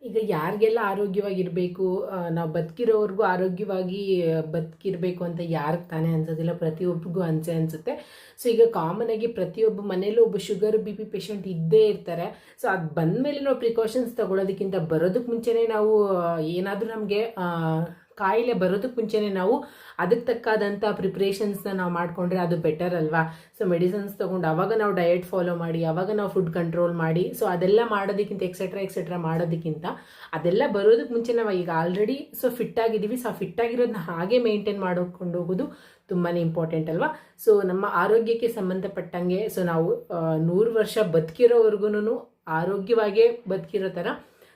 ಈಗ ಯಾರಿಗೆಲ್ಲ ಆರೋಗ್ಯವಾಗಿರಬೇಕು, ನಾವು ಬದುಕಿರೋವರೆಗೂ ಆರೋಗ್ಯವಾಗಿ ಬದುಕಿರಬೇಕು ಅಂತ ಯಾರಿಗೆ ತಾನೇ ಅನ್ಸೋದಿಲ್ಲ, ಪ್ರತಿಯೊಬ್ಬರಿಗೂ ಅನ್ಸುತ್ತೆ. ಸೊ ಈಗ ಕಾಮನ್ ಆಗಿ ಪ್ರತಿಯೊಬ್ಬ ಮನೇಲೂ ಒಬ್ಬ ಶುಗರ್ ಬಿ ಪಿ ಪೇಷಂಟ್ ಇದ್ದೇ ಇರ್ತಾರೆ. ಸೊ ಅದು ಬಂದಮೇಲೆ ನಾವು ಪ್ರಿಕಾಷನ್ಸ್ ತಗೊಳ್ಳೋದಕ್ಕಿಂತ ಬರೋದಕ್ಕೆ ಮುಂಚೆನೇ ನಾವು ಏನಾದರೂ ನಮಗೆ ಕಾಯಿಲೆ ಬರೋದಕ್ಕೆ ಮುಂಚೆನೇ ನಾವು ಅದಕ್ಕೆ ತಕ್ಕಾದಂಥ ಪ್ರಿಪ್ರೇಷನ್ಸ್ನ ನಾವು ಮಾಡಿಕೊಂಡ್ರೆ ಅದು ಬೆಟರ್ ಅಲ್ವಾ. ಸೊ ಮೆಡಿಸಿನ್ಸ್ ತೊಗೊಂಡು ಅವಾಗ ನಾವು ಡಯಟ್ ಫಾಲೋ ಮಾಡಿ, ಅವಾಗ ನಾವು ಫುಡ್ ಕಂಟ್ರೋಲ್ ಮಾಡಿ, ಸೊ ಅದೆಲ್ಲ ಮಾಡೋದಕ್ಕಿಂತ ಎಕ್ಸೆಟ್ರಾ ಮಾಡೋದಕ್ಕಿಂತ ಅದೆಲ್ಲ ಬರೋದಕ್ಕೆ ಮುಂಚೆ ನಾವು ಈಗ ಆಲ್ರೆಡಿ ಫಿಟ್ ಆಗಿದ್ದೀವಿ. ಸೊ ಫಿಟ್ ಆಗಿರೋದನ್ನ ಹಾಗೆ ಮೇಂಟೈನ್ ಮಾಡಿಕೊಂಡು ಹೋಗೋದು ತುಂಬಾ ಇಂಪಾರ್ಟೆಂಟ್ ಅಲ್ವಾ. ಸೊ ನಮ್ಮ ಆರೋಗ್ಯಕ್ಕೆ ಸಂಬಂಧಪಟ್ಟಂಗೆ ನಾವು 100 ವರ್ಷ ಬದುಕಿರೋವರೆಗೂ ಆರೋಗ್ಯವಾಗೇ ಬದುಕಿರೋ ಥರ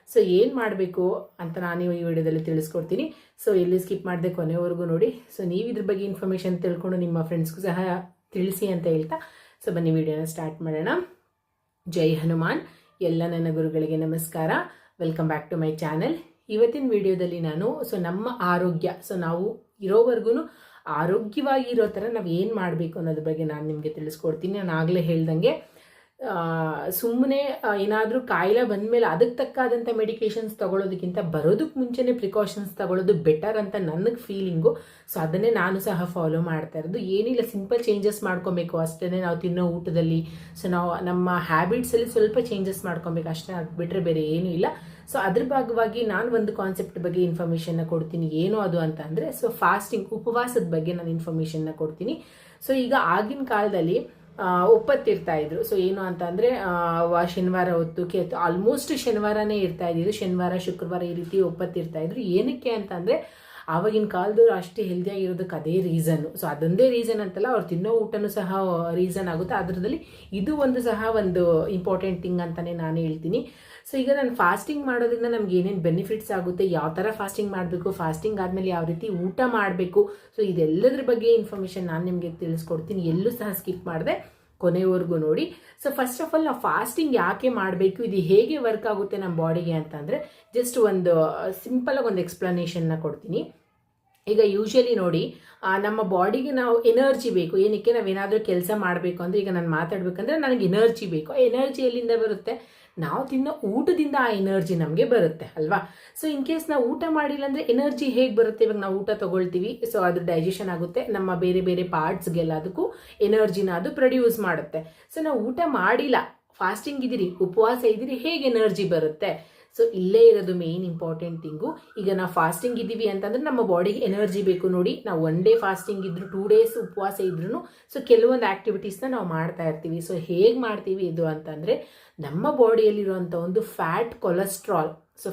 ಸೊ ಏನು ಮಾಡಬೇಕು ಅಂತ ನಾನು ಈ ವಿಡಿಯೋದಲ್ಲಿ ತಿಳಿಸ್ಕೊಡ್ತೀನಿ. ಸೊ ಎಲ್ಲಿ ಸ್ಕಿಪ್ ಮಾಡದೆ ಕೊನೆವರೆಗೂ ನೋಡಿ. ಸೊ ನೀವು ಇದ್ರ ಬಗ್ಗೆ ಇನ್ಫಾರ್ಮೇಷನ್ ತಿಳ್ಕೊಂಡು ನಿಮ್ಮ ಫ್ರೆಂಡ್ಸ್ಗೂ ಸಹ ತಿಳಿಸಿ ಅಂತ ಹೇಳ್ತಾ ಸೊ ಬನ್ನಿ ವಿಡಿಯೋನ ಸ್ಟಾರ್ಟ್ ಮಾಡೋಣ. ಜೈ ಹನುಮಾನ್. ಎಲ್ಲ ನನ್ನ ಗುರುಗಳಿಗೆ ನಮಸ್ಕಾರ. Welcome back to my channel. ಇವತ್ತಿನ ವಿಡಿಯೋದಲ್ಲಿ ನಾನು ನಮ್ಮ ಆರೋಗ್ಯ, ನಾವು ಇರೋವರೆಗೂ ಆರೋಗ್ಯವಾಗಿ ಇರೋ ಥರ ನಾವು ಏನು ಮಾಡಬೇಕು ಅನ್ನೋದ್ರ ಬಗ್ಗೆ ನಾನು ನಿಮಗೆ ತಿಳಿಸ್ಕೊಡ್ತೀನಿ. ನಾನು ಆಗಲೇ ಹೇಳ್ದಂಗೆ ಸುಮ್ಮನೆ ಏನಾದರೂ ಕಾಯಿಲೆ ಬಂದಮೇಲೆ ಅದಕ್ಕೆ ತಕ್ಕಾದಂಥ ಮೆಡಿಕೇಶನ್ಸ್ ತಗೊಳ್ಳೋದಕ್ಕಿಂತ ಬರೋದಕ್ಕೆ ಮುಂಚೆನೇ ಪ್ರಿಕಾಷನ್ಸ್ ತಗೊಳ್ಳೋದು ಬೆಟರ್ ಅಂತ ನನಗೆ ಫೀಲಿಂಗು. ಸೊ ಅದನ್ನೇ ನಾನು ಸಹ ಫಾಲೋ ಮಾಡ್ತಾ ಇರೋದು. ಏನಿಲ್ಲ, ಸಿಂಪಲ್ ಚೇಂಜಸ್ ಮಾಡ್ಕೊಬೇಕು ಅಷ್ಟೇ. ನಾವು ತಿನ್ನೋ ಊಟದಲ್ಲಿ ನಾವು ನಮ್ಮ ಹ್ಯಾಬಿಟ್ಸಲ್ಲಿ ಸ್ವಲ್ಪ ಚೇಂಜಸ್ ಮಾಡ್ಕೊಬೇಕು ಅಷ್ಟೇ, ಅದು ಬಿಟ್ಟರೆ ಬೇರೆ ಏನೂ ಇಲ್ಲ. ಸೊ ಅದ್ರ ಭಾಗವಾಗಿ ನಾನು ಒಂದು ಕಾನ್ಸೆಪ್ಟ್ ಬಗ್ಗೆ ಇನ್ಫಾರ್ಮೇಷನ್ನ ಕೊಡ್ತೀನಿ. ಏನು ಅದು ಅಂತ ಅಂದರೆ ಫಾಸ್ಟಿಂಗ್, ಉಪವಾಸದ ಬಗ್ಗೆ ನಾನು ಇನ್ಫಾರ್ಮೇಷನ್ನ ಕೊಡ್ತೀನಿ. ಸೊ ಈಗ ಆಗಿನ ಕಾಲದಲ್ಲಿ ಒಪ್ಪತ್ತಿರ್ತಾ ಇದ್ರು. ಸೊ ಏನು ಅಂತ ಅಂದರೆ ಶನಿವಾರ ಹೊತ್ತು ಆಲ್ಮೋಸ್ಟ್ ಶನಿವಾರನೇ ಇರ್ತಾ ಇದ್ದಿದ್ದು. ಶನಿವಾರ ಶುಕ್ರವಾರ ಈ ರೀತಿ ಒಪ್ಪತ್ತಿರ್ತಾ ಇದ್ರು. ಏನಕ್ಕೆ ಅಂತ ಅಂದರೆ ಆವಾಗಿನ ಕಾಲದವ್ರು ಅಷ್ಟೇ ಹೆಲ್ದಿಯಾಗಿರೋದಕ್ಕೆ ಅದೇ ರೀಸನ್ನು. ಸೊ ಅದೊಂದೇ ರೀಸನ್ ಅಂತಲ್ಲ, ಅವ್ರು ತಿನ್ನೋ ಊಟನೂ ಸಹ ರೀಸನ್ ಆಗುತ್ತೆ. ಅದರಲ್ಲಿ ಇದು ಒಂದು ಸಹ ಒಂದು ಇಂಪಾರ್ಟೆಂಟ್ ಥಿಂಗ್ ಅಂತಲೇ ನಾನು ಹೇಳ್ತೀನಿ. ಸೊ ಈಗ ನಾನು ಫಾಸ್ಟಿಂಗ್ ಮಾಡೋದ್ರಿಂದ ನಮ್ಗೆ ಏನೇನು ಬೆನಿಫಿಟ್ಸ್ ಆಗುತ್ತೆ, ಯಾವ ಥರ ಫಾಸ್ಟಿಂಗ್ ಮಾಡಬೇಕು, ಫಾಸ್ಟಿಂಗ್ ಆದಮೇಲೆ ಯಾವ ರೀತಿ ಊಟ ಮಾಡಬೇಕು, ಸೊ ಇದೆಲ್ಲದ್ರ ಬಗ್ಗೆ ಇನ್ಫಾರ್ಮೇಷನ್ ನಾನು ನಿಮಗೆ ತಿಳಿಸ್ಕೊಡ್ತೀನಿ. ಎಲ್ಲೂ ಸಹ ಸ್ಕಿಪ್ ಮಾಡಿದೆ ಕೊನೆವರೆಗೂ ನೋಡಿ. ಸೊ ಫಸ್ಟ್ ಆಫ್ ಆಲ್ ನಾವು ಫಾಸ್ಟಿಂಗ್ ಯಾಕೆ ಮಾಡಬೇಕು, ಇದು ಹೇಗೆ ವರ್ಕ್ ಆಗುತ್ತೆ ನಮ್ಮ ಬಾಡಿಗೆ ಅಂತಂದರೆ ಜಸ್ಟ್ ಒಂದು ಸಿಂಪಲಾಗಿ ಒಂದು ಎಕ್ಸ್ಪ್ಲನೇಷನ್ನ ಕೊಡ್ತೀನಿ. ಈಗ ಯೂಶಲಿ ನೋಡಿ, ನಮ್ಮ ಬಾಡಿಗೆ ನಾವು ಎನರ್ಜಿ ಬೇಕು. ಏನಕ್ಕೆ, ನಾವೇನಾದರೂ ಕೆಲಸ ಮಾಡಬೇಕು ಅಂದರೆ, ಈಗ ನಾನು ಮಾತಾಡಬೇಕಂದ್ರೆ ನನಗೆ ಎನರ್ಜಿ ಬೇಕು. ಎನರ್ಜಿ ಎಲ್ಲಿಂದ ಬರುತ್ತೆ? ನಾವು ತಿನ್ನೋ ಊಟದಿಂದ ಆ ಎನರ್ಜಿ ನಮಗೆ ಬರುತ್ತೆ ಅಲ್ವಾ. ಸೊ ಇನ್ ಕೇಸ್ ನಾವು ಊಟ ಮಾಡಿಲ್ಲ ಅಂದರೆ ಎನರ್ಜಿ ಹೇಗೆ ಬರುತ್ತೆ? ಇವಾಗ ನಾವು ಊಟ ತೊಗೊಳ್ತೀವಿ, ಸೊ ಅದು ಡೈಜೆಷನ್ ಆಗುತ್ತೆ, ನಮ್ಮ ಬೇರೆ ಬೇರೆ ಪಾರ್ಟ್ಸ್ಗೆಲ್ಲ ಅದಕ್ಕೂ ಎನರ್ಜಿನ ಅದು ಪ್ರೊಡ್ಯೂಸ್ ಮಾಡುತ್ತೆ. ಸೊ ನಾವು ಊಟ ಮಾಡಿಲ್ಲ, ಫಾಸ್ಟಿಂಗ್ ಇದ್ದೀರಿ, ಉಪವಾಸ ಇದ್ದೀರಿ, ಹೇಗೆ ಎನರ್ಜಿ ಬರುತ್ತೆ? ಸೊ ಇಲ್ಲೇ ಇರೋದು ಮೇನ್ ಇಂಪಾರ್ಟೆಂಟ್ ಥಿಂಗು. ಈಗ ನಾವು ಫಾಸ್ಟಿಂಗ್ ಇದ್ದೀವಿ ಅಂತಂದ್ರೆ ನಮ್ಮ ಬಾಡಿಗೆ ಎನರ್ಜಿ ಬೇಕು ನೋಡಿ. ನಾವು 1 ಡೇ ಫಾಸ್ಟಿಂಗ್ ಇದ್ರು, 2 ಡೇಸ್ ಉಪವಾಸ ಇದ್ರೂ ಸೊ ಕೆಲವೊಂದು ಆಕ್ಟಿವಿಟೀಸ್ನ ನಾವು ಮಾಡ್ತಾ ಇರ್ತೀವಿ. ಸೊ ಹೇಗೆ ಮಾಡ್ತೀವಿ ಇದು ಅಂತಂದರೆ, ನಮ್ಮ ಬಾಡಿಯಲ್ಲಿರುವಂಥ ಒಂದು ಫ್ಯಾಟ್ ಕೊಲೆಸ್ಟ್ರಾಲ್, ಸೊ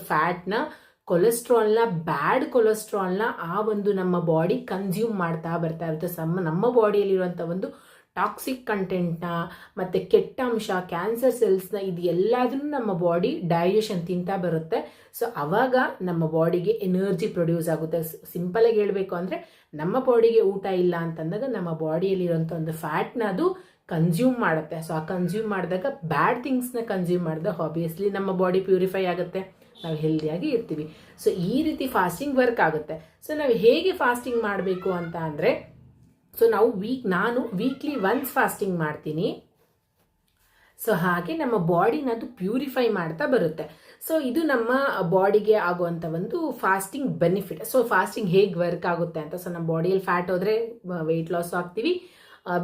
ಕೊಲೆಸ್ಟ್ರಾಲ್ನ ಬ್ಯಾಡ್ ಕೊಲೆಸ್ಟ್ರಾಲ್ನ ಆ ಒಂದು ನಮ್ಮ ಬಾಡಿ ಕನ್ಸ್ಯೂಮ್ ಮಾಡ್ತಾ ಬರ್ತಾ ಇರುತ್ತೆ. ನಮ್ಮ ಬಾಡಿಯಲ್ಲಿರುವಂಥ ಒಂದು ಟಾಕ್ಸಿಕ್ ಕಂಟೆಂಟ್ನ ಮತ್ತು ಕೆಟ್ಟ ಅಂಶ, ಕ್ಯಾನ್ಸರ್ ಸೆಲ್ಸ್ನ, ಇದು ಎಲ್ಲದನ್ನು ನಮ್ಮ ಬಾಡಿ ಡೈಜೆಷನ್ ತಿಂತಾ ಬರುತ್ತೆ. ಸೊ ಅವಾಗ ನಮ್ಮ ಬಾಡಿಗೆ ಎನರ್ಜಿ ಪ್ರೊಡ್ಯೂಸ್ ಆಗುತ್ತೆ. ಸಿಂಪಲಾಗಿ ಹೇಳಬೇಕು ಅಂದರೆ, ನಮ್ಮ ಬಾಡಿಗೆ ಊಟ ಇಲ್ಲ ಅಂತಂದಾಗ ನಮ್ಮ ಬಾಡಿಯಲ್ಲಿರೋಂಥ ಒಂದು ಫ್ಯಾಟ್ನ ಅದು ಕನ್ಸ್ಯೂಮ್ ಮಾಡುತ್ತೆ. ಸೊ ಆ ಕನ್ಸ್ಯೂಮ್ ಮಾಡಿದಾಗ ಬ್ಯಾಡ್ ಥಿಂಗ್ಸ್ನ ಕನ್ಸ್ಯೂಮ್ ಮಾಡಿದಾಗ ಆಬ್ವಿಯಸ್ಲಿ ನಮ್ಮ ಬಾಡಿ ಪ್ಯೂರಿಫೈ ಆಗುತ್ತೆ, ನಾವು ಹೆಲ್ದಿಯಾಗಿ ಇರ್ತೀವಿ. ಸೊ ಈ ರೀತಿ ಫಾಸ್ಟಿಂಗ್ ವರ್ಕ್ ಆಗುತ್ತೆ. ಸೊ ನಾವು ಹೇಗೆ ಫಾಸ್ಟಿಂಗ್ ಮಾಡಬೇಕು ಅಂತ ಅಂದರೆ, ಸೊ ನಾನು ವೀಕ್ಲಿ ಒನ್ಸ್ ಫಾಸ್ಟಿಂಗ್ ಮಾಡ್ತೀನಿ. ಸೊ ಹಾಗೆ ನಮ್ಮ ಬಾಡಿನ ಅದು ಪ್ಯೂರಿಫೈ ಮಾಡ್ತಾ ಬರುತ್ತೆ. ಸೊ ಇದು ನಮ್ಮ ಬಾಡಿಗೆ ಆಗುವಂಥ ಒಂದು ಫಾಸ್ಟಿಂಗ್ ಬೆನಿಫಿಟ್. ಸೊ ಫಾಸ್ಟಿಂಗ್ ಹೇಗೆ ವರ್ಕ್ ಆಗುತ್ತೆ ಅಂತ, ಸೊ ನಮ್ಮ ಬಾಡಿಯಲ್ಲಿ ಫ್ಯಾಟ್ ಹೋದರೆ ವೆಯ್ಟ್ ಲಾಸ್ ಆಗ್ತೀವಿ,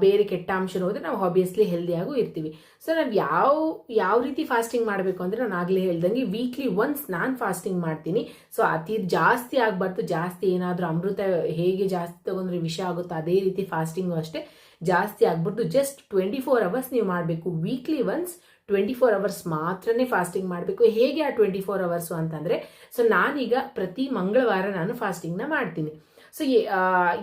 ಬೇರೆ ಕೆಟ್ಟ ಅಂಶ ಹೋದರೆ ನಾವು ಆಬ್ವಿಯಸ್ಲಿ ಹೆಲ್ದಿಯಾಗೂ ಇರ್ತೀವಿ. ಸೊ ನಾವು ಯಾವ ರೀತಿ ಫಾಸ್ಟಿಂಗ್ ಮಾಡಬೇಕು ಅಂದರೆ, ನಾನು ಆಗಲೇ ಹೇಳ್ದಂಗೆ ವೀಕ್ಲಿ ಒನ್ಸ್ ನಾನು ಫಾಸ್ಟಿಂಗ್ ಮಾಡ್ತೀನಿ. ಸೊ ಅತಿ ಜಾಸ್ತಿ ಆಗಬಾರ್ದು. ಜಾಸ್ತಿ ಏನಾದರೂ ಅಮೃತ ಹೇಗೆ ಜಾಸ್ತಿ ತೊಗೊಂಡ್ರೆ ವಿಷ ಆಗುತ್ತೋ ಅದೇ ರೀತಿ ಫಾಸ್ಟಿಂಗು ಅಷ್ಟೇ ಜಾಸ್ತಿ ಆಗ್ಬಾರ್ದು. ಜಸ್ಟ್ 24 ಅವರ್ಸ್ ನೀವು ಮಾಡಬೇಕು. ವೀಕ್ಲಿ ಒನ್ಸ್ 24 ಅವರ್ಸ್ ಮಾತ್ರನೇ ಫಾಸ್ಟಿಂಗ್ ಮಾಡಬೇಕು. ಹೇಗೆ ಆ 24 ಅವರ್ಸು ಅಂತಂದರೆ, ಸೊ ನಾನೀಗ ಪ್ರತಿ ಮಂಗಳವಾರ ನಾನು ಫಾಸ್ಟಿಂಗ್ನ ಮಾಡ್ತೀನಿ. ಸೊ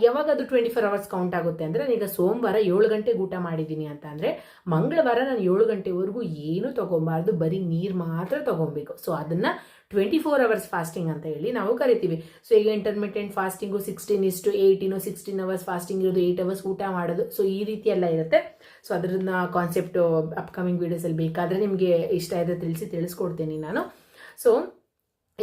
ಯಾವಾಗ ಅದು 24 ಅವರ್ಸ್ ಕೌಂಟ್ ಆಗುತ್ತೆ ಅಂದರೆ, ನಾನೀಗ ಸೋಮವಾರ 7 ಗಂಟೆಗೆ ಊಟ ಮಾಡಿದ್ದೀನಿ ಅಂತ ಅಂದರೆ, ಮಂಗಳವಾರ ನಾನು 7 ಗಂಟೆವರೆಗೂ ಏನೂ ತೊಗೊಬಾರ್ದು, ಬರೀ ನೀರು ಮಾತ್ರ ತೊಗೊಬೇಕು. ಸೊ ಅದನ್ನು 24 ಅವರ್ಸ್ ಫಾಸ್ಟಿಂಗ್ ಅಂತ ಹೇಳಿ ನಾವು ಕರಿತೀವಿ. ಸೊ ಈಗ ಇಂಟರ್ಮಿಟೆಂಟ್ ಫಾಸ್ಟಿಂಗು 16:18 16 ಅವರ್ಸ್ ಫಾಸ್ಟಿಂಗ್ ಇರೋದು, 8 ಅವರ್ಸ್ ಊಟ ಮಾಡೋದು, ಸೊ ಈ ರೀತಿ ಎಲ್ಲ ಇರುತ್ತೆ. ಸೊ ಅದನ್ನ ಕಾನ್ಸೆಪ್ಟು ಅಪ್ಕಮಿಂಗ್ ವೀಡಿಯೋಸಲ್ಲಿ ಬೇಕಾದರೆ ನಿಮಗೆ ಇಷ್ಟ ಇದೆ ತಿಳಿಸ್ಕೊಡ್ತೀನಿ ನಾನು. ಸೊ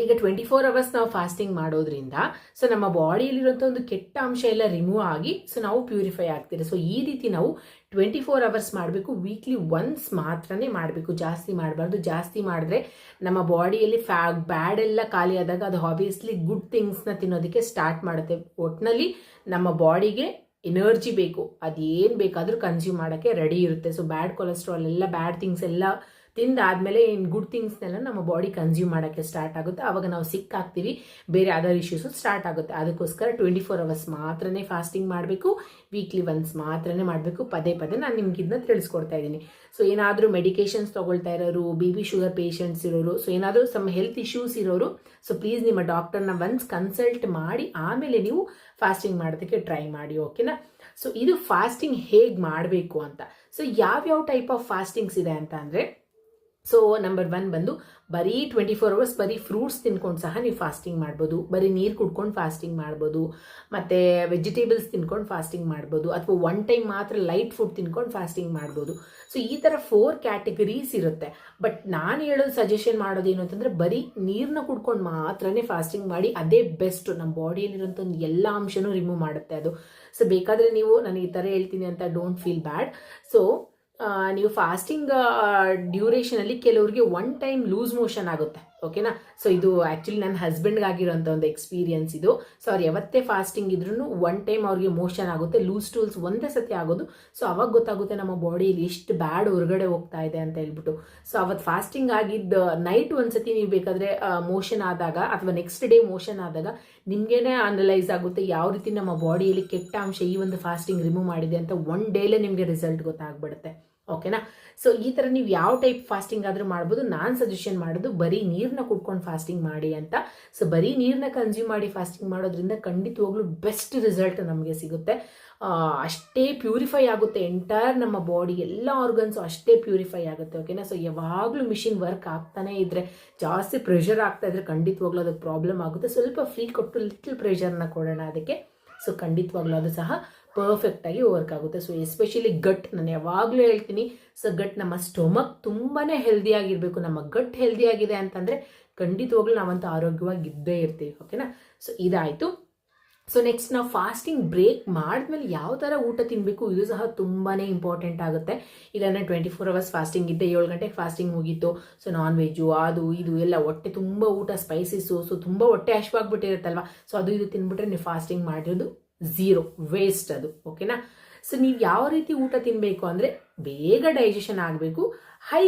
ಈಗ 24 ಅವರ್ಸ್ ನಾವು ಫಾಸ್ಟಿಂಗ್ ಮಾಡೋದ್ರಿಂದ ಸೊ ನಮ್ಮ ಬಾಡಿಯಲ್ಲಿರುವಂಥ ಒಂದು ಕೆಟ್ಟ ಅಂಶ ಎಲ್ಲ ರಿಮೂವ್ ಆಗಿ ಸೊ ನಾವು ಪ್ಯೂರಿಫೈ ಆಗ್ತೀರಿ. ಸೊ ಈ ರೀತಿ ನಾವು 24 ಅವರ್ಸ್ ಮಾಡಬೇಕು. ವೀಕ್ಲಿ ಒನ್ಸ್ ಮಾತ್ರನೇ ಮಾಡಬೇಕು, ಜಾಸ್ತಿ ಮಾಡಬಾರ್ದು. ಜಾಸ್ತಿ ಮಾಡಿದ್ರೆ ನಮ್ಮ ಬಾಡಿಯಲ್ಲಿ ಬ್ಯಾಡ್ ಎಲ್ಲ ಖಾಲಿ ಆದಾಗ ಅದು ಆಬ್ವಿಯಸ್ಲಿ ಗುಡ್ ಥಿಂಗ್ಸ್ನ ತಿನ್ನೋದಕ್ಕೆ ಸ್ಟಾರ್ಟ್ ಮಾಡುತ್ತೆ. ಒಟ್ಟಿನಲ್ಲಿ ನಮ್ಮ ಬಾಡಿಗೆ ಎನರ್ಜಿ ಬೇಕು, ಅದೇನು ಬೇಕಾದರೂ ಕನ್ಸ್ಯೂಮ್ ಮಾಡೋಕ್ಕೆ ರೆಡಿ ಇರುತ್ತೆ. ಸೊ ಬ್ಯಾಡ್ ಕೊಲೆಸ್ಟ್ರಾಲ್ ಎಲ್ಲ ಬ್ಯಾಡ್ ಥಿಂಗ್ಸ್ ಎಲ್ಲ ತಿಂದಾದ್ಮೇಲೆ ಇನ್ನು ಗುಡ್ ಥಿಂಗ್ಸ್ನೆಲ್ಲ ನಮ್ಮ ಬಾಡಿ ಕನ್ಸ್ಯೂಮ್ ಮಾಡೋಕ್ಕೆ ಸ್ಟಾರ್ಟ್ ಆಗುತ್ತೆ. ಆವಾಗ ನಾವು ಸಿಕ್ ಆಗ್ತೀವಿ, ಬೇರೆ ಅದರ್ ಇಶ್ಯೂಸು ಸ್ಟಾರ್ಟ್ ಆಗುತ್ತೆ. ಅದಕ್ಕೋಸ್ಕರ 24 ಅವರ್ಸ್ ಮಾತ್ರನೇ ಫಾಸ್ಟಿಂಗ್ ಮಾಡಬೇಕು, ವೀಕ್ಲಿ ಒನ್ಸ್ ಮಾತ್ರನೇ ಮಾಡಬೇಕು. ಪದೇ ಪದೇ ನಾನು ನಿಮ್ಗೆ ಇದನ್ನ ತಿಳಿಸ್ಕೊಡ್ತಾ ಇದ್ದೀನಿ. ಸೊ ಏನಾದರೂ ಮೆಡಿಕೇಶನ್ಸ್ ತೊಗೊಳ್ತಾ ಇರೋರು, BP ಶುಗರ್ ಪೇಷಂಟ್ಸ್ ಇರೋರು, ಸೊ ಏನಾದರೂ ಸಮ್ ಹೆಲ್ತ್ ಇಶ್ಯೂಸ್ ಇರೋರು, ಸೊ ಪ್ಲೀಸ್ ನಿಮ್ಮ ಡಾಕ್ಟರ್ನ ಒನ್ಸ್ ಕನ್ಸಲ್ಟ್ ಮಾಡಿ ಆಮೇಲೆ ನೀವು ಫಾಸ್ಟಿಂಗ್ ಮಾಡೋದಕ್ಕೆ ಟ್ರೈ ಮಾಡಿ, ಓಕೆನಾ. ಸೊ ಇದು ಫಾಸ್ಟಿಂಗ್ ಹೇಗೆ ಮಾಡಬೇಕು ಅಂತ. ಸೊ ಯಾವ್ಯಾವ ಟೈಪ್ ಆಫ್ ಫಾಸ್ಟಿಂಗ್ಸ್ ಇದೆ ಅಂತ ಅಂದರೆ, ಸೊ ನಂಬರ್ 1 ಬಂದು ಬರೀ 24 ಅವರ್ಸ್ ಬರೀ ಫ್ರೂಟ್ಸ್ ತಿನ್ಕೊಂಡು ಸಹ ನೀವು ಫಾಸ್ಟಿಂಗ್ ಮಾಡ್ಬೋದು, ಬರೀ ನೀರು ಕುಡ್ಕೊಂಡು ಫಾಸ್ಟಿಂಗ್ ಮಾಡ್ಬೋದು, ಮತ್ತು ವೆಜಿಟೇಬಲ್ಸ್ ತಿನ್ಕೊಂಡು ಫಾಸ್ಟಿಂಗ್ ಮಾಡ್ಬೋದು, ಅಥವಾ ಒನ್ ಟೈಮ್ ಮಾತ್ರ ಲೈಟ್ ಫುಡ್ ತಿನ್ಕೊಂಡು ಫಾಸ್ಟಿಂಗ್ ಮಾಡ್ಬೋದು. ಸೊ ಈ ಥರ 4 ಕ್ಯಾಟಗರೀಸ್ ಇರುತ್ತೆ. ಬಟ್ ನಾನು ಹೇಳೋದು ಸಜೆಷನ್ ಮಾಡೋದೇನು ಅಂತಂದರೆ, ಬರೀ ನೀರನ್ನ ಕುಡ್ಕೊಂಡು ಮಾತ್ರನೇ ಫಾಸ್ಟಿಂಗ್ ಮಾಡಿ, ಅದೇ ಬೆಸ್ಟ್. ನಮ್ಮ ಬಾಡಿಯಲ್ಲಿರೋಂಥ ಒಂದು ಎಲ್ಲ ಅಂಶನೂ ರಿಮೂವ್ ಮಾಡುತ್ತೆ ಅದು. ಸೊ ಬೇಕಾದರೆ ನೀವು ನಾನು ಈ ಥರ ಹೇಳ್ತೀನಿ ಅಂತ ಡೋಂಟ್ ಫೀಲ್ ಬ್ಯಾಡ್. ಸೊ ನೀವು ಫಾಸ್ಟಿಂಗ್ ಡ್ಯೂರೇಷನಲ್ಲಿ ಕೆಲವ್ರಿಗೆ ಒನ್ ಟೈಮ್ ಲೂಸ್ ಮೋಷನ್ ಆಗುತ್ತೆ, ಓಕೆನಾ. ಸೊ ಇದು ಆ್ಯಕ್ಚುಲಿ ನನ್ನ ಹಸ್ಬೆಂಡ್ಗಾಗಿರೋಂಥ ಒಂದು ಎಕ್ಸ್ಪೀರಿಯನ್ಸ್ ಇದು. ಸೊ ಅವ್ರು ಯಾವತ್ತೇ ಫಾಸ್ಟಿಂಗ್ ಇದ್ರೂ ಒನ್ ಟೈಮ್ ಅವ್ರಿಗೆ ಮೋಷನ್ ಆಗುತ್ತೆ, ಲೂಸ್ ಟೂಲ್ಸ್ ಒಂದೇ ಸತಿ ಆಗೋದು. ಸೊ ಅವಾಗ ಗೊತ್ತಾಗುತ್ತೆ ನಮ್ಮ ಬಾಡಿಯಲ್ಲಿ ಎಷ್ಟು ಬ್ಯಾಡ್ ಹೊರಗಡೆ ಹೋಗ್ತಾ ಇದೆ ಅಂತ ಹೇಳ್ಬಿಟ್ಟು. ಸೊ ಅವತ್ತು ಫಾಸ್ಟಿಂಗ್ ಆಗಿದ್ದ ನೈಟ್ ಒಂದ್ಸತಿ ನೀವು ಬೇಕಾದರೆ ಮೋಷನ್ ಆದಾಗ ಅಥವಾ ನೆಕ್ಸ್ಟ್ ಡೇ ಮೋಷನ್ ಆದಾಗ ನಿಮಗೇನೆ ಅನಲೈಸ್ ಆಗುತ್ತೆ ಯಾವ ರೀತಿ ನಮ್ಮ ಬಾಡಿಯಲ್ಲಿ ಕೆಟ್ಟ ಅಂಶ ಈ ಒಂದು ಫಾಸ್ಟಿಂಗ್ ರಿಮೂವ್ ಮಾಡಿದೆ ಅಂತ. ಒನ್ ಡೇಲೇ ನಿಮಗೆ ರಿಸಲ್ಟ್ ಗೊತ್ತಾಗ್ಬಿಡುತ್ತೆ, ಓಕೆನಾ. ಸೊ ಈ ಥರ ನೀವು ಯಾವ ಟೈಪ್ ಫಾಸ್ಟಿಂಗ್ ಆದರೂ ಮಾಡ್ಬೋದು. ನಾನು ಸಜೆಷನ್ ಮಾಡೋದು ಬರೀ ನೀರನ್ನ ಕುಡ್ಕೊಂಡು ಫಾಸ್ಟಿಂಗ್ ಮಾಡಿ ಅಂತ. ಸೊ ಬರೀ ನೀರನ್ನ ಕನ್ಸ್ಯೂಮ್ ಮಾಡಿ ಫಾಸ್ಟಿಂಗ್ ಮಾಡೋದ್ರಿಂದ ಖಂಡಿತವಾಗ್ಲೂ ಬೆಸ್ಟ್ ರಿಸಲ್ಟ್ ನಮಗೆ ಸಿಗುತ್ತೆ. ಅಷ್ಟೇ ಪ್ಯೂರಿಫೈ ಆಗುತ್ತೆ ಎಂಟೈರ್ ನಮ್ಮ ಬಾಡಿ, ಎಲ್ಲ ಆರ್ಗನ್ಸು ಅಷ್ಟೇ ಪ್ಯೂರಿಫೈ ಆಗುತ್ತೆ, ಓಕೆನಾ. ಸೊ ಯಾವಾಗಲೂ ಮಿಷಿನ್ ವರ್ಕ್ ಆಗ್ತಾನೆ ಇದ್ದರೆ, ಜಾಸ್ತಿ ಪ್ರೆಷರ್ ಆಗ್ತಾ ಇದ್ರೆ ಖಂಡಿತವಾಗ್ಲೂ ಅದಕ್ಕೆ ಪ್ರಾಬ್ಲಮ್ ಆಗುತ್ತೆ. ಸ್ವಲ್ಪ ಫ್ರೀ ಕೊಟ್ಟು ಲಿಟಲ್ ಪ್ರೆಷರ್ನ ಕೊಡೋಣ ಅದಕ್ಕೆ. ಸೊ ಖಂಡಿತವಾಗ್ಲೂ ಅದು ಸಹ ಪರ್ಫೆಕ್ಟಾಗಿ ವರ್ಕ್ ಆಗುತ್ತೆ. ಸೊ ಎಸ್ಪೆಷಲಿ ಗಟ್, ನಾನು ಯಾವಾಗಲೂ ಹೇಳ್ತೀನಿ, ಸೊ ಗಟ್ ನಮ್ಮ ಸ್ಟೊಮಕ್ ತುಂಬಾ ಹೆಲ್ದಿಯಾಗಿರಬೇಕು. ನಮ್ಮ ಗಟ್ ಹೆಲ್ದಿಯಾಗಿದೆ ಅಂತಂದರೆ ಖಂಡಿತವಾಗ್ಲೂ ನಾವಂತ ಆರೋಗ್ಯವಾಗಿ ಇದ್ದೇ ಇರ್ತೀವಿ, ಓಕೆನಾ. ಸೊ ಇದಾಯಿತು. ಸೊ ನೆಕ್ಸ್ಟ್ ನಾವು ಫಾಸ್ಟಿಂಗ್ ಬ್ರೇಕ್ ಮಾಡಿದ್ಮೇಲೆ ಯಾವ ಥರ ಊಟ ತಿನ್ನಬೇಕು, ಇದು ಸಹ ತುಂಬಾ ಇಂಪಾರ್ಟೆಂಟ್ ಆಗುತ್ತೆ. ಈಗ ನಾನು 24 ಅವರ್ಸ್ ಫಾಸ್ಟಿಂಗ್ ಇದ್ದೆ, 7 ಗಂಟೆಗೆ ಫಾಸ್ಟಿಂಗ್ ಮುಗೀತು. ಸೊ ನಾನ್ ವೆಜ್ಜು ಅದು ಇದು ಎಲ್ಲ ಹೊಟ್ಟೆ ತುಂಬ ಊಟ, ಸ್ಪೈಸಸ್ಸು, ಸೊ ತುಂಬ ಹೊಟ್ಟೆ ಹಶ್ವಾಗ್ಬಿಟ್ಟಿರುತ್ತಲ್ವ. ಸೊ ಅದು ಇದು ತಿನ್ಬಿಟ್ರೆ ನೀವು ಫಾಸ್ಟಿಂಗ್ ಮಾಡಿರೋದು ಝೀರೋ, ವೇಸ್ಟ್ ಅದು, ಓಕೆನಾ. ಸೊ ನೀವು ಯಾವ ರೀತಿ ಊಟ ತಿನ್ನಬೇಕು ಅಂದರೆ, ಬೇಗ ಡೈಜೆಷನ್ ಆಗಬೇಕು, ಹೈ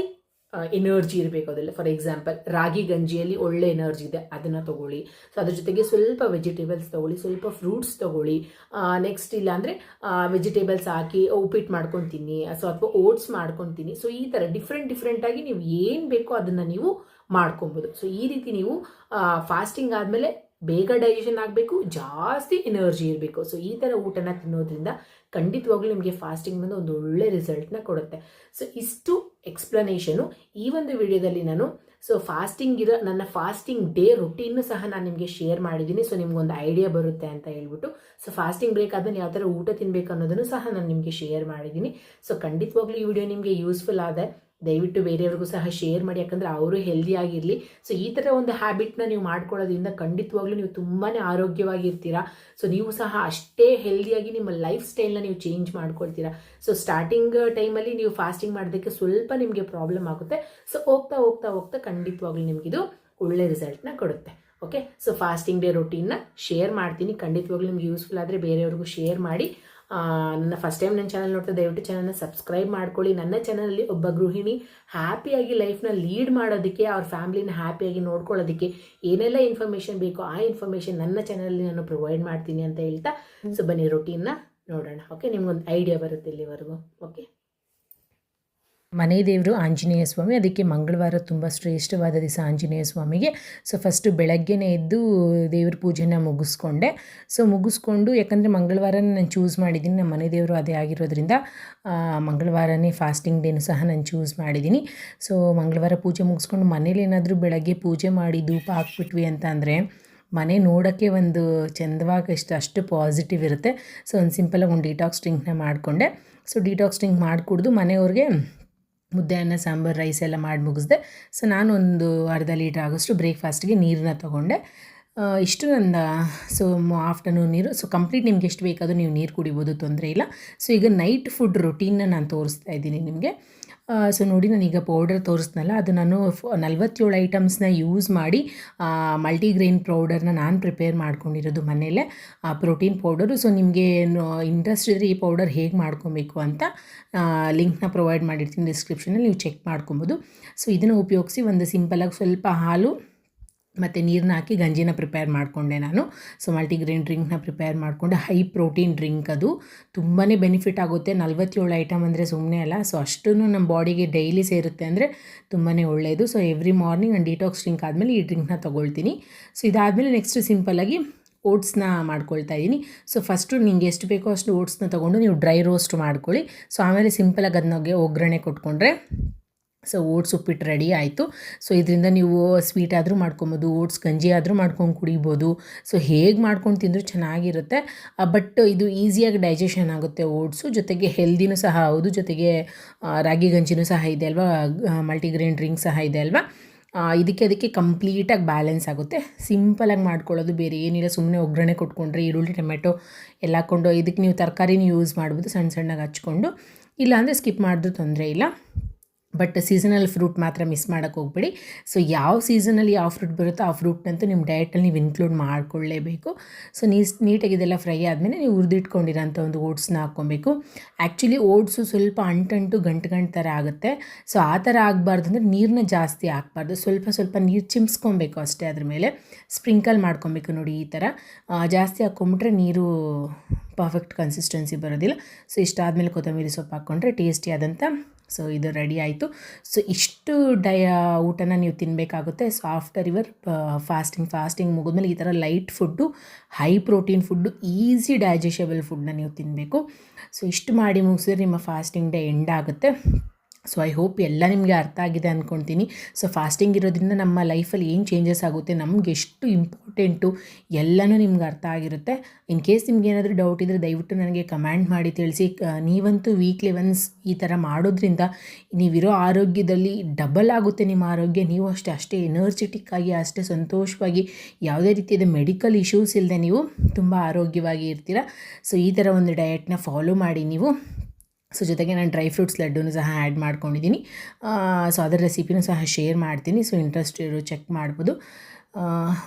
ಎನರ್ಜಿ ಇರಬೇಕು ಅದೆಲ್ಲ. ಫಾರ್ ಎಕ್ಸಾಂಪಲ್ ರಾಗಿ ಗಂಜಿಯಲ್ಲಿ ಒಳ್ಳೆ ಎನರ್ಜಿ ಇದೆ, ಅದನ್ನು ತೊಗೊಳ್ಳಿ. ಸೊ ಅದ್ರ ಜೊತೆಗೆ ಸ್ವಲ್ಪ ವೆಜಿಟೇಬಲ್ಸ್ ತೊಗೊಳ್ಳಿ, ಸ್ವಲ್ಪ ಫ್ರೂಟ್ಸ್ ತೊಗೊಳ್ಳಿ. ನೆಕ್ಸ್ಟ್ ಇಲ್ಲ ಅಂದರೆ ವೆಜಿಟೇಬಲ್ಸ್ ಹಾಕಿ ಉಪ್ಪಿಟ್ಟು ಮಾಡ್ಕೊಂಡು ತಿನ್ನಿ, ಸೊ ಅಥವಾ ಓಟ್ಸ್ ಮಾಡ್ಕೊಂಡು ತಿನ್ನಿ. ಸೊ ಈ ಥರ ಡಿಫ್ರೆಂಟಾಗಿ ನೀವು ಏನು ಬೇಕೋ ಅದನ್ನು ನೀವು ಮಾಡ್ಕೊಬೋದು. ಸೊ ಈ ರೀತಿ ನೀವು ಫಾಸ್ಟಿಂಗ್ ಆದಮೇಲೆ ಬೇಗ ಡೈಜೆಷನ್ ಆಗಬೇಕು, ಜಾಸ್ತಿ ಎನರ್ಜಿ ಇರಬೇಕು. ಸೊ ಈ ಥರ ಊಟನ ತಿನ್ನೋದ್ರಿಂದ ಖಂಡಿತವಾಗ್ಲೂ ನಿಮಗೆ ಫಾಸ್ಟಿಂಗ್ ಬಂದು ಒಂದು ಒಳ್ಳೆ ರಿಸಲ್ಟ್ನ ಕೊಡುತ್ತೆ. ಸೊ ಇಷ್ಟು ಎಕ್ಸ್ಪ್ಲನೇಷನು ಈ ಒಂದು ವಿಡಿಯೋದಲ್ಲಿ ನಾನು ಸೊ ನನ್ನ ಫಾಸ್ಟಿಂಗ್ ಡೇ ರೊಟೀನು ಸಹ ನಾನು ನಿಮಗೆ ಶೇರ್ ಮಾಡಿದ್ದೀನಿ. ಸೊ ನಿಮ್ಗೊಂದು ಐಡಿಯಾ ಬರುತ್ತೆ ಅಂತ ಹೇಳ್ಬಿಟ್ಟು. ಸೊ ಫಾಸ್ಟಿಂಗ್ ಬ್ರೇಕ್ ಆದಮೇಲೆ ಯಾವ ಥರ ಊಟ ತಿನ್ನಬೇಕು ಅನ್ನೋದನ್ನು ಸಹ ನಾನು ನಿಮಗೆ ಶೇರ್ ಮಾಡಿದ್ದೀನಿ. ಸೊ ಖಂಡಿತವಾಗ್ಲೂ ಈ ವಿಡಿಯೋ ನಿಮಗೆ ಯೂಸ್ಫುಲ್ ಆದ, ದಯವಿಟ್ಟು ಬೇರೆಯವ್ರಿಗೂ ಸಹ ಶೇರ್ ಮಾಡಿ, ಯಾಕಂದರೆ ಅವರು ಹೆಲ್ದಿಯಾಗಿರಲಿ. ಸೊ ಈ ಥರ ಒಂದು ಹ್ಯಾಬಿಟ್ನ ನೀವು ಮಾಡ್ಕೊಳ್ಳೋದ್ರಿಂದ ಖಂಡಿತವಾಗ್ಲೂ ನೀವು ತುಂಬಾ ಆರೋಗ್ಯವಾಗಿರ್ತೀರಾ. ಸೊ ನೀವು ಸಹ ಅಷ್ಟೇ ಹೆಲ್ದಿಯಾಗಿ ನಿಮ್ಮ ಲೈಫ್ ಸ್ಟೈಲ್ನ ನೀವು ಚೇಂಜ್ ಮಾಡ್ಕೊಳ್ತೀರಾ. ಸೊ ಸ್ಟಾರ್ಟಿಂಗ್ ಟೈಮಲ್ಲಿ ನೀವು ಫಾಸ್ಟಿಂಗ್ ಮಾಡೋದಕ್ಕೆ ಸ್ವಲ್ಪ ನಿಮಗೆ ಪ್ರಾಬ್ಲಮ್ ಆಗುತ್ತೆ. ಸೊ ಹೋಗ್ತಾ ಖಂಡಿತವಾಗ್ಲೂ ನಿಮಗಿದು ಒಳ್ಳೆ ರಿಸಲ್ಟ್ನ ಕೊಡುತ್ತೆ, ಓಕೆ. ಸೊ ಫಾಸ್ಟಿಂಗ್ ಡೇ ರೊಟೀನ್ನ ಶೇರ್ ಮಾಡ್ತೀನಿ, ಖಂಡಿತವಾಗ್ಲೂ ನಿಮ್ಗೆ ಯೂಸ್ಫುಲ್ ಆದರೆ ಬೇರೆಯವ್ರಿಗೂ ಶೇರ್ ಮಾಡಿ. ನನ್ನ ಫಸ್ಟ್ ಟೈಮ್ ನನ್ನ ಚಾನಲ್ ನೋಡ್ತಾ ದಯವಿಟ್ಟು ಚಾನಲ್ನ ಸಬ್ಸ್ಕ್ರೈಬ್ ಮಾಡ್ಕೊಳ್ಳಿ. ನನ್ನ ಚಾನಲಲ್ಲಿ ಒಬ್ಬ ಗೃಹಿಣಿ ಹ್ಯಾಪಿಯಾಗಿ ಲೈಫ್ನ ಲೀಡ್ ಮಾಡೋದಕ್ಕೆ, ಅವ್ರ ಫ್ಯಾಮಿಲಿನ ಹ್ಯಾಪಿಯಾಗಿ ನೋಡ್ಕೊಳ್ಳೋದಕ್ಕೆ ಏನೆಲ್ಲ ಇನ್ಫಾರ್ಮೇಷನ್ ಬೇಕೋ ಆ ಇನ್ಫಾರ್ಮೇಷನ್ ನನ್ನ ಚಾನಲಲ್ಲಿ ನಾನು ಪ್ರೊವೈಡ್ ಮಾಡ್ತೀನಿ ಅಂತ ಹೇಳ್ತಾ, ಸೊ ಬನ್ನಿ ರೊಟೀನ್ನ ನೋಡೋಣ, ಓಕೆ. ನಿಮ್ಗೊಂದು ಐಡಿಯಾ ಬರುತ್ತೆ ಇಲ್ಲಿವರೆಗೂ, ಓಕೆ. ಮನೆ ದೇವರು ಆಂಜನೇಯ ಸ್ವಾಮಿ, ಅದಕ್ಕೆ ಮಂಗಳವಾರ ತುಂಬ ಶ್ರೇಷ್ಠವಾದ ದಿವಸ ಆಂಜನೇಯ ಸ್ವಾಮಿಗೆ. ಸೊ ಫಸ್ಟು ಬೆಳಗ್ಗೆನೇ ಎದ್ದು ದೇವ್ರ ಪೂಜೆನ ಮುಗಿಸ್ಕೊಂಡೆ. ಸೊ ಮುಗಿಸ್ಕೊಂಡು, ಯಾಕಂದರೆ ಮಂಗಳವಾರನೇ ನಾನು ಚೂಸ್ ಮಾಡಿದ್ದೀನಿ, ನಮ್ಮ ಮನೆ ದೇವರು ಅದೇ ಆಗಿರೋದ್ರಿಂದ ಮಂಗಳವಾರನೇ ಫಾಸ್ಟಿಂಗ್ ಡೇನು ಸಹ ನಾನು ಚೂಸ್ ಮಾಡಿದ್ದೀನಿ. ಸೊ ಮಂಗಳವಾರ ಪೂಜೆ ಮುಗಿಸ್ಕೊಂಡು ಮನೇಲಿ ಏನಾದರೂ ಬೆಳಗ್ಗೆ ಪೂಜೆ ಮಾಡಿ ಧೂಪ ಹಾಕ್ಬಿಟ್ವಿ ಅಂತ ಅಂದರೆ ಮನೆ ನೋಡೋಕ್ಕೆ ಒಂದು ಚೆಂದವಾಗಿ ಅಷ್ಟು ಪಾಸಿಟಿವ್ ಇರುತ್ತೆ. ಸೊ ಒಂದು ಸಿಂಪಲಾಗಿ ಒಂದು ಡಿಟಾಕ್ಸ್ ಡ್ರಿಂಕ್ನ ಮಾಡಿಕೊಂಡೆ. ಸೊ ಡಿಟಾಕ್ಸ್ ಡ್ರಿಂಕ್ ಮಾಡಿಕೊಡ್ದು ಮನೆಯವ್ರಿಗೆ ಮುದ್ದೆ ಅನ್ನ ಸಾಂಬಾರು ರೈಸ್ ಎಲ್ಲ ಮಾಡಿ ಮುಗಿಸ್ದೆ. ಸೊ ನಾನು ಒಂದು ಅರ್ಧ ಲೀಟ್ರ್ ಆಗೋಷ್ಟು ಬ್ರೇಕ್ಫಾಸ್ಟ್ಗೆ ನೀರನ್ನ ತೊಗೊಂಡೆ. ಇಷ್ಟು ನನ್ನ ಸೊ ಆಫ್ಟರ್ನೂನ್ ನೀರು. ಸೊ ಕಂಪ್ಲೀಟ್ ನಿಮ್ಗೆ ಎಷ್ಟು ಬೇಕಾದರೂ ನೀವು ನೀರು ಕುಡಿಬೋದು, ತೊಂದರೆ ಇಲ್ಲ. ಸೊ ಈಗ ನೈಟ್ ಫುಡ್ ರೊಟೀನ್ನ ನಾನು ತೋರಿಸ್ತಾ ಇದ್ದೀನಿ ನಿಮಗೆ. ಸೊ ನೋಡಿ, ನಾನೀಗ ಪೌಡರ್ ತೋರಿಸ್ನಲ್ಲ, ಅದು ನಾನು 47 ಐಟಮ್ಸ್ನ ಯೂಸ್ ಮಾಡಿ ಮಲ್ಟಿಗ್ರೈನ್ ಪೌಡರ್ನ ನಾನು ಪ್ರಿಪೇರ್ ಮಾಡ್ಕೊಂಡಿರೋದು ಮನೆಯಲ್ಲೇ, ಪ್ರೋಟೀನ್ ಪೌಡರು. ಸೊ ನಿಮಗೆ ಇಂಟ್ರೆಸ್ಟ್ ಇದ್ದರೆ ಈ ಪೌಡರ್ ಹೇಗೆ ಮಾಡ್ಕೊಬೇಕು ಅಂತ ಲಿಂಕ್ನ ಪ್ರೊವೈಡ್ ಮಾಡಿರ್ತೀನಿ ಡಿಸ್ಕ್ರಿಪ್ಷನಲ್ಲಿ, ನೀವು ಚೆಕ್ ಮಾಡ್ಕೊಬೋದು. ಸೊ ಇದನ್ನು ಉಪಯೋಗಿಸಿ ಒಂದು ಸಿಂಪಲಾಗಿ ಸ್ವಲ್ಪ ಹಾಲು ಮತ್ತು ನೀರನ್ನ ಹಾಕಿ ಗಂಜಿನ ಪ್ರಿಪೇರ್ ಮಾಡಿಕೊಂಡೆ ನಾನು. ಸೊ ಮಲ್ಟಿಗ್ರೇನ್ ಡ್ರಿಂಕ್ನ ಪ್ರಿಪೇರ್ ಮಾಡಿಕೊಂಡೆ. ಹೈ ಪ್ರೋಟೀನ್ ಡ್ರಿಂಕ್, ಅದು ತುಂಬಾ ಬೆನಿಫಿಟ್ ಆಗುತ್ತೆ. 47 ಐಟಮ್ ಅಂದರೆ ಸುಮ್ಮನೆ ಅಲ್ಲ. ಸೊ ಅಷ್ಟೂ ನಮ್ಮ ಬಾಡಿಗೆ ಡೈಲಿ ಸೇರುತ್ತೆ ಅಂದರೆ ತುಂಬಾ ಒಳ್ಳೆಯದು. ಸೊ ಎವ್ರಿ ಮಾರ್ನಿಂಗ್ ನಾನು ಡಿಟಾಕ್ಸ್ ಡ್ರಿಂಕ್ ಆದಮೇಲೆ ಈ ಡ್ರಿಂಕ್ನ ತೊಗೊಳ್ತೀನಿ. ಸೊ ಇದಾದಮೇಲೆ ನೆಕ್ಸ್ಟ್ ಸಿಂಪಲ್ಲಾಗಿ ಓಟ್ಸ್ನ ಮಾಡ್ಕೊಳ್ತಾ ಇದ್ದೀನಿ. ಸೊ ಫಸ್ಟು ನಿಮಗೆ ಎಷ್ಟು ಬೇಕೋ ಅಷ್ಟು ಓಟ್ಸ್ನ ತೊಗೊಂಡು ನೀವು ಡ್ರೈ ರೋಸ್ಟ್ ಮಾಡ್ಕೊಳ್ಳಿ. ಸೊ ಆಮೇಲೆ ಸಿಂಪಲಾಗಿ ಅದನ್ನಾಗೆ ಒಗ್ಗರಣೆ ಕೊಟ್ಕೊಂಡ್ರೆ ಸೊ ಓಟ್ಸ್ ಉಪ್ಪಿಟ್ಟು ರೆಡಿ ಆಯಿತು. ಸೊ ಇದರಿಂದ ನೀವು ಸ್ವೀಟ್ ಆದರೂ ಮಾಡ್ಕೊಬೋದು, ಓಟ್ಸ್ ಗಂಜಿ ಆದರೂ ಮಾಡ್ಕೊಂಡು ಕುಡಿಬೋದು. ಸೊ ಹೇಗೆ ಮಾಡ್ಕೊಂಡು ತಿಂದರೂ ಚೆನ್ನಾಗಿರುತ್ತೆ. ಬಟ್ ಇದು ಈಸಿಯಾಗಿ ಡೈಜೆಷನ್ ಆಗುತ್ತೆ ಓಟ್ಸು, ಜೊತೆಗೆ ಹೆಲ್ದಿನೂ ಸಹ ಹೌದು. ಜೊತೆಗೆ ರಾಗಿ ಗಂಜಿನೂ ಸಹ ಇದೆ ಅಲ್ವಾ, ಮಲ್ಟಿಗ್ರೇನ್ ಡ್ರಿಂಕ್ ಸಹ ಇದೆ ಅಲ್ವಾ. ಅದಕ್ಕೆ ಕಂಪ್ಲೀಟಾಗಿ ಬ್ಯಾಲೆನ್ಸ್ ಆಗುತ್ತೆ. ಸಿಂಪಲಾಗಿ ಮಾಡ್ಕೊಳ್ಳೋದು, ಬೇರೆ ಏನಿಲ್ಲ. ಸುಮ್ಮನೆ ಒಗ್ಗರಣೆ ಕೊಟ್ಕೊಂಡ್ರೆ ಈರುಳ್ಳಿ ಟೊಮೆಟೊ ಎಲ್ಲ ಹಾಕ್ಕೊಂಡು, ಇದಕ್ಕೆ ನೀವು ತರಕಾರಿನೂ ಯೂಸ್ ಮಾಡ್ಬೋದು ಸಣ್ಣ ಸಣ್ಣಗೆ ಹಚ್ಕೊಂಡು, ಇಲ್ಲಾಂದರೆ ಸ್ಕಿಪ್ ಮಾಡಿದ್ರೂ ತೊಂದರೆ ಇಲ್ಲ. ಬಟ್ ಸೀಸನಲ್ ಫ್ರೂಟ್ ಮಾತ್ರ ಮಿಸ್ ಮಾಡೋಕ್ಕೆ ಹೋಗ್ಬೇಡಿ. ಸೊ ಯಾವ ಸೀಸನಲ್ಲಿ ಯಾವ ಫ್ರೂಟ್ ಬರುತ್ತೋ ಆ ಫ್ರೂಟ್ನಂತೂ ನಿಮ್ಮ ಡಯಟಲ್ಲಿ ನೀವು ಇನ್ಕ್ಲೂಡ್ ಮಾಡಿಕೊಳ್ಳೇಬೇಕು. ಸೊ ನೀಟಾಗಿ ಇದೆಲ್ಲ ಫ್ರೈ ಆದಮೇಲೆ ನೀವು ಹುರಿದಿಟ್ಕೊಂಡಿರೋಂಥ ಒಂದು ಓಟ್ಸ್ನ ಹಾಕ್ಕೊಬೇಕು. ಆ್ಯಕ್ಚುಲಿ ಓಟ್ಸು ಸ್ವಲ್ಪ ಅಂಟು ಗಂಟು ಥರ ಆಗುತ್ತೆ. ಸೊ ಆ ಥರ ಆಗಬಾರ್ದು ಅಂದರೆ ನೀರನ್ನ ಜಾಸ್ತಿ ಹಾಕ್ಬಾರ್ದು, ಸ್ವಲ್ಪ ನೀರು ಚಿಮ್ಸ್ಕೊಬೇಕು ಅಷ್ಟೇ. ಅದ್ರ ಮೇಲೆ ಸ್ಪ್ರಿಂಕಲ್ ಮಾಡ್ಕೊಬೇಕು. ನೋಡಿ ಈ ಥರ ಜಾಸ್ತಿ ಹಾಕ್ಕೊಂಬಿಟ್ರೆ ನೀರು ಪರ್ಫೆಕ್ಟ್ ಕನ್ಸಿಸ್ಟೆನ್ಸಿ ಬರೋದಿಲ್ಲ. ಸೊ ಇಷ್ಟಾದಮೇಲೆ ಕೊತ್ತಂಬರಿ ಸೊಪ್ಪು ಹಾಕ್ಕೊಂಡ್ರೆ ಟೇಸ್ಟಿಯಾದಂಥ ಸೊ ಇದು ರೆಡಿ ಆಯಿತು. ಸೊ ಇಷ್ಟು ಊಟನ ನೀವು ತಿನ್ನಬೇಕಾಗುತ್ತೆ. ಸೊ ಆಫ್ಟರ್ ಯುವರ್ ಫಾಸ್ಟಿಂಗ್ ಮುಗಿದ್ಮೇಲೆ ಈ ಥರ light food, high protein food, easy digestible ಫುಡ್ನ ನೀವು ತಿನ್ನಬೇಕು. ಸೊ ಇಷ್ಟು ಮಾಡಿ ಮುಗಿಸಿದ್ರೆ ನಿಮ್ಮ ಫಾಸ್ಟಿಂಗ್ ಡೇ ಎಂಡ್ ಆಗುತ್ತೆ. ಸೊ ಐ ಹೋಪ್ ಎಲ್ಲ ನಿಮಗೆ ಅರ್ಥ ಆಗಿದೆ ಅಂದ್ಕೊಳ್ತೀನಿ. ಸೊ ಫಾಸ್ಟಿಂಗ್ ಇರೋದ್ರಿಂದ ನಮ್ಮ ಲೈಫಲ್ಲಿ ಏನು ಚೇಂಜಸ್ ಆಗುತ್ತೆ, ನಮ್ಗೆ ಎಷ್ಟು ಇಂಪಾರ್ಟೆಂಟು ಎಲ್ಲನೂ ನಿಮ್ಗೆ ಅರ್ಥ ಆಗಿರುತ್ತೆ. ಇನ್ ಕೇಸ್ ನಿಮ್ಗೆ ಏನಾದರೂ ಡೌಟ್ ಇದ್ದರೆ ದಯವಿಟ್ಟು ನನಗೆ ಕಮೆಂಟ್ ಮಾಡಿ ತಿಳಿಸಿ. ನೀವಂತೂ ವೀಕ್ಲಿ ಒನ್ಸ್ ಈ ಥರ ಮಾಡೋದ್ರಿಂದ ನೀವಿರೋ ಆರೋಗ್ಯದಲ್ಲಿ ಡಬಲ್ ಆಗುತ್ತೆ ನಿಮ್ಮ ಆರೋಗ್ಯ. ನೀವು ಅಷ್ಟೇ ಎನರ್ಜೆಟಿಕ್ ಆಗಿ, ಅಷ್ಟೇ ಸಂತೋಷವಾಗಿ, ಯಾವುದೇ ರೀತಿಯಾದ ಮೆಡಿಕಲ್ ಇಶ್ಯೂಸ್ ಇಲ್ಲದೆ ನೀವು ತುಂಬ ಆರೋಗ್ಯವಾಗಿ ಇರ್ತೀರ. ಸೊ ಈ ಥರ ಒಂದು ಡಯಟ್ನ ಫಾಲೋ ಮಾಡಿ ನೀವು. ಸೊ ಜೊತೆಗೆ ನಾನು ಡ್ರೈ ಫ್ರೂಟ್ಸ್ ಲಡ್ಡೂನು ಸಹ ಆ್ಯಡ್ ಮಾಡ್ಕೊಂಡಿದ್ದೀನಿ. ಸೊ ಅದರ ರೆಸಿಪಿನೂ ಸಹ ಶೇರ್ ಮಾಡ್ತೀನಿ. ಸೊ ಇಂಟ್ರೆಸ್ಟ್ ಇರೋ ಚೆಕ್ ಮಾಡ್ಬೋದು.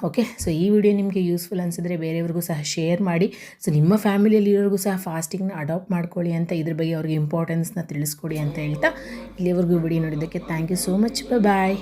ಓಕೆ, ಸೊ ಈ ವಿಡಿಯೋ ನಿಮಗೆ ಯೂಸ್ಫುಲ್ ಅನಿಸಿದ್ರೆ ಬೇರೆಯವ್ರಿಗೂ ಸಹ ಶೇರ್ ಮಾಡಿ. ಸೊ ನಿಮ್ಮ ಫ್ಯಾಮಿಲಿಯಲ್ಲಿರೋರಿಗೂ ಸಹ ಫಾಸ್ಟಿಂಗ್ನ ಅಡಾಪ್ಟ್ ಮಾಡ್ಕೊಳ್ಳಿ ಅಂತ, ಇದ್ರ ಬಗ್ಗೆ ಅವ್ರಿಗೆ ಇಂಪಾರ್ಟೆನ್ಸ್ನ ತಿಳಿಸ್ಕೊಡಿ ಅಂತ ಹೇಳ್ತಾ ಇಲ್ಲಿವರೆಗೂ ವಿಡಿಯೋ ನೋಡಿದ್ದಕ್ಕೆ thank you so much. Bye.